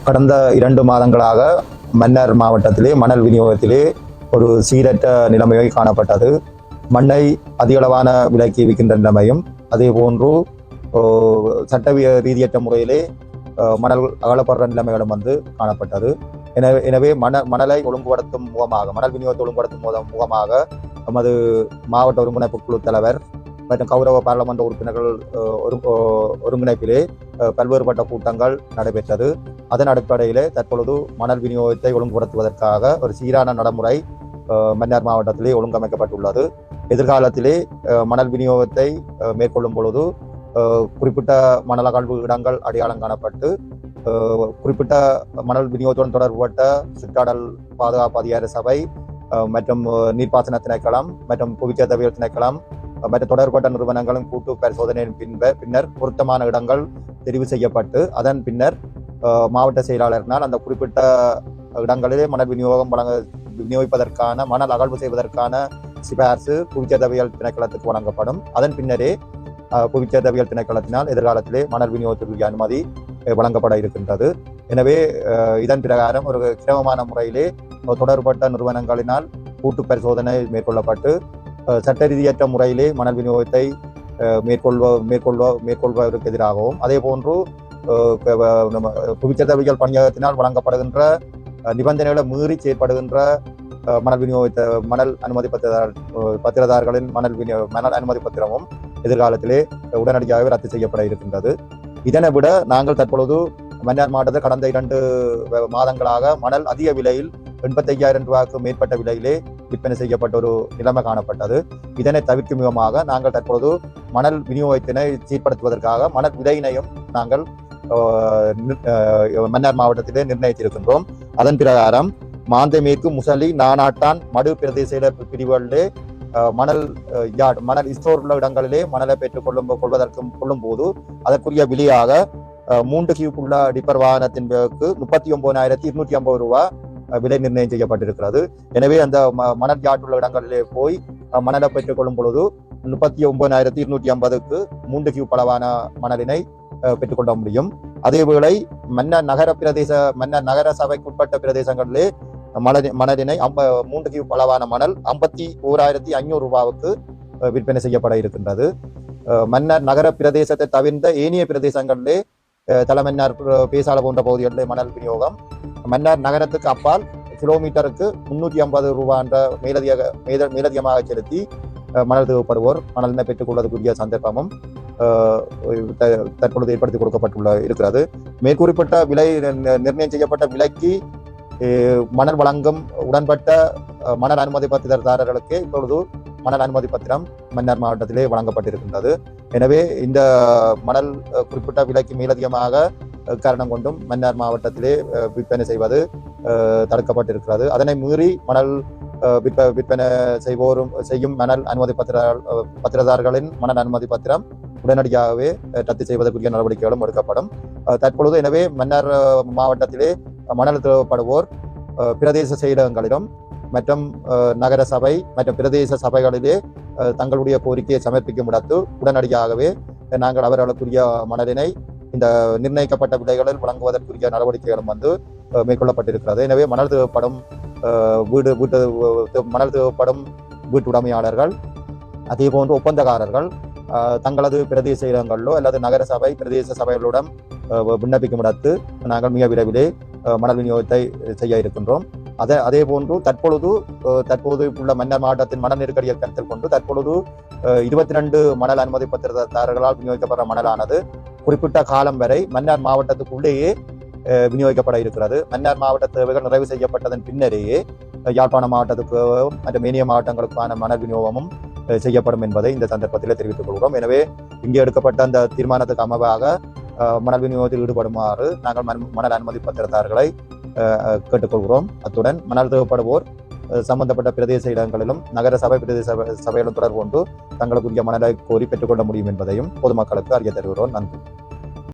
கடந்த 2 மாதங்களாக மன்னார் மாவட்டத்திலே மணல் விநியோகத்திலே ஒரு சீரற்ற நிலைமையை காணப்பட்டது. மண்ணை அதிகளவான விலைக்கு விற்கின்ற நிலைமையும், அதே போன்று சட்ட ரீதியற்ற முறையிலே மணல் அகலப்படுற நிலைமைகளும் காணப்பட்டது. எனவே மணலை ஒழுங்குபடுத்தும் முகமாக, மணல் விநியோகத்தை ஒழுங்குபடுத்தும் முகமாக நமது மாவட்ட ஒருங்கிணைப்பு குழு தலைவர் மற்றும் கௌரவ பாராளுமன்ற உறுப்பினர்கள் ஒருங்கிணைப்பிலே பல்வேறுபட்ட கூட்டங்கள் நடைபெற்றது. அதன் அடிப்படையிலே தற்பொழுது மணல் விநியோகத்தை ஒழுங்குபடுத்துவதற்காக ஒரு சீரான நடைமுறை மன்னார் மாவட்டத்திலே ஒழுங்கமைக்கப்பட்டுள்ளது. எதிர்காலத்திலே மணல் விநியோகத்தை மேற்கொள்ளும் பொழுது குறிப்பிட்ட மணல் அகழ்வு இடங்கள் அடையாளம் காணப்பட்டு குறிப்பிட்ட மணல் விநியோகத்துடன் தொடர்புபட்ட சுற்றாடல் பாதுகாப்பு அதிகார சபை மற்றும் நீர்ப்பாசன திணைக்களம் மற்றும் புவிச்சேர்த்தவியல் திணைக்களம் மற்ற தொடர்பட்ட நிறுவனங்களும் கூட்டு பரிசோதனையின் பின்னர் பொருத்தமான இடங்கள் தெரிவு செய்யப்பட்டு அதன் பின்னர் மாவட்ட செயலாளரினால் அந்த குறிப்பிட்ட இடங்களிலே மணல் விநியோகிப்பதற்கான மணல் அகழ்வு செய்வதற்கான சிபார்சு புவிச்சேர்த்தவியல் திணைக்களத்துக்கு வழங்கப்படும். அதன் பின்னரே புவிச்சேர்த்தவியல் திணைக்களத்தினால் எதிர்காலத்திலே மணல் விநியோகத்திற்கு அனுமதி வழங்கப்பட இருக்கின்றது. எனவே இதன் பிரகாரம் ஒரு கிரமமான முறையிலே தொடர்பட்ட நிறுவனங்களினால் கூட்டு பரிசோதனை மேற்கொள்ளப்பட்டு சட்ட ரீதியற்ற முறையிலே மணல் விநியோகத்தை மேற்கொள்வதற்கு எதிராகவும், அதே போன்று புவிச்சேர்த்தவியல் பணியகத்தினால் வழங்கப்படுகின்ற நிபந்தனைகளை மீறி செயற்படுகின்ற மணல் அனுமதி பத்திரதாரர்களின் மணல் அனுமதி பத்திரமும் எதிர்காலத்திலே உடனடியாகவே ரத்து செய்யப்பட இருக்கின்றது. இதனை விட நாங்கள் தற்பொழுது மன்னார் மாவட்டத்தில் கடந்த 2 மாதங்களாக மணல் அதிக விலையில் 85,000 ரூபாய்க்கு மேற்பட்ட விலையிலே விற்பனை செய்யப்பட்ட ஒரு நிலைமை காணப்பட்டது. இதனை தவிர்க்கும் விதமாக நாங்கள் தற்பொழுது மணல் விநியோகத்தினை சீர்படுத்துவதற்காக மணல் விலையினையும் நாங்கள் மன்னார் மாவட்டத்திலே நிர்ணயித்திருக்கின்றோம். அதன் பிரகாரம் மாந்தை மேற்கு, முசலி, நானாட்டான், மடு பிரதேச பிரிவுகளிலே மணல் ஸ்டோர் உள்ள இடங்களிலே மணலை பெற்றுக் கொள்ளும் போது அதற்குரிய விலையாக 3 கியூப் உள்ள டிப்பர் வாகனத்தின் 39,250 ரூபாய் விலை நிர்ணயம் செய்யப்பட்டிருக்கிறது. எனவே அந்த மணல் யார்ட் உள்ள இடங்களிலே போய் மணலை பெற்றுக் கொள்ளும் பொழுது 39,250க்கு 3 கியூப் அளவான மணலினை பெற்றுக்கொள்ள முடியும். அதேவேளை மன்னார் நகர சபைக்குட்பட்ட பிரதேசங்களிலே மணலினை 3 கியூப் அளவான மணல் 51,500 ரூபாவுக்கு விற்பனை செய்யப்பட இருக்கின்றது. மன்னார் நகர பிரதேசத்தை தவிர்ந்த ஏனைய பிரதேசங்களிலே தலைமன்னார் பேசால போன்ற பகுதிகளிலே மணல் விநியோகம் மன்னார் நகரத்துக்கு அப்பால் கிலோமீட்டருக்கு 350 ரூபாய் என்ற மேலதிகமாக செலுத்தி மணல் தேவைப்படுவோர் மணலினை பெற்றுக் கொள்வதற்குரிய சந்தர்ப்பமும் தற்பொழுது ஏற்படுத்தி இருக்கிறது. மேற்கூறப்பட்ட விலை நிர்ணயம் செய்யப்பட்ட விலைக்கு மணல் வழங்கும் உடன்பட்ட மணல் அனுமதி பத்திரதாரர்களுக்கு இப்பொழுது மணல் அனுமதி பத்திரம் மன்னார் மாவட்டத்திலே வழங்கப்பட்டிருக்கின்றது. எனவே இந்த மணல் குறிப்பிட்ட விலைக்கு மேலதிகமாக காரணம் கொண்டும் மன்னார் மாவட்டத்திலே விற்பனை செய்வது தடுக்கப்பட்டிருக்கிறது. அதனை மீறி மணல் விற்பனை செய்யும் மணல் அனுமதி பத்திரதாரர்களின் மணல் அனுமதி பத்திரம் உடனடியாகவே ரத்து செய்வதற்குரிய நடவடிக்கைகளும் எடுக்கப்படும். தற்பொழுது எனவே மன்னார் மாவட்டத்திலே மணல் தேவைப்படுவோர் பிரதேச செயலகங்களிலும் மற்றும் நகர சபை மற்றும் பிரதேச சபைகளிலே தங்களுடைய கோரிக்கையை சமர்ப்பிக்கும் இடத்து உடனடியாகவே நாங்கள் அவர்களுக்குரிய மணலினை இந்த நிர்ணயிக்கப்பட்ட விலைகளில் வழங்குவதற்குரிய நடவடிக்கைகளும் மேற்கொள்ளப்பட்டிருக்கிறது. எனவே மணல் தேவைப்படும் வீட்டுடைமையாளர்கள், அதே போன்று ஒப்பந்தக்காரர்கள் தங்களது பிரதேச இடங்களிலோ அல்லது நகர சபை பிரதேச சபைகளுடன் விண்ணப்பிக்கும் இடத்து நாங்கள் மிக விரைவிலே மணல் விநியோகத்தை செய்ய இருக்கின்றோம். அதே போன்று தற்பொழுது உள்ள மன்னார் மாவட்டத்தின் மணல் நெருக்கடியை கருத்தில் கொண்டு தற்பொழுது 22 மணல் அனுமதி பத்திரதாரர்களால் விநியோகிக்கப்படுற மணலானது குறிப்பிட்ட காலம் வரை மன்னார் மாவட்டத்துக்குள்ளேயே விநியோகிக்கப்பட இருக்கிறது. மன்னார் மாவட்ட தேவைகள் நிறைவு செய்யப்பட்டதன் பின்னரேயே யாழ்ப்பாண மாவட்டத்துக்கு மற்றும் ஏனைய மாவட்டங்களுக்கான மணல் விநியோகமும் செய்யப்படும் என்பதை இந்த சந்தர்ப்பத்தில் தெரிவித்துக் கொள்கிறோம். எனவே இங்கே எடுக்கப்பட்ட அந்த தீர்மானத்துக்கு அமைவாக மணல் விநியோகத்தில் ஈடுபடுமாறு நாங்கள் மணல் அனுமதி பத்திரதாரர்களை கேட்டுக்கொள்கிறோம். அத்துடன் மணல் தேவைப்படுவோர் சம்பந்தப்பட்ட பிரதேச இடங்களிலும் நகர சபை பிரதேச சபைகளும் தொடர்பு கொண்டு தங்களுக்குரிய மணலை கோரி பெற்றுக்கொள்ள முடியும் என்பதையும் பொதுமக்களுக்கு அறிய தருகிறோம். நன்றி.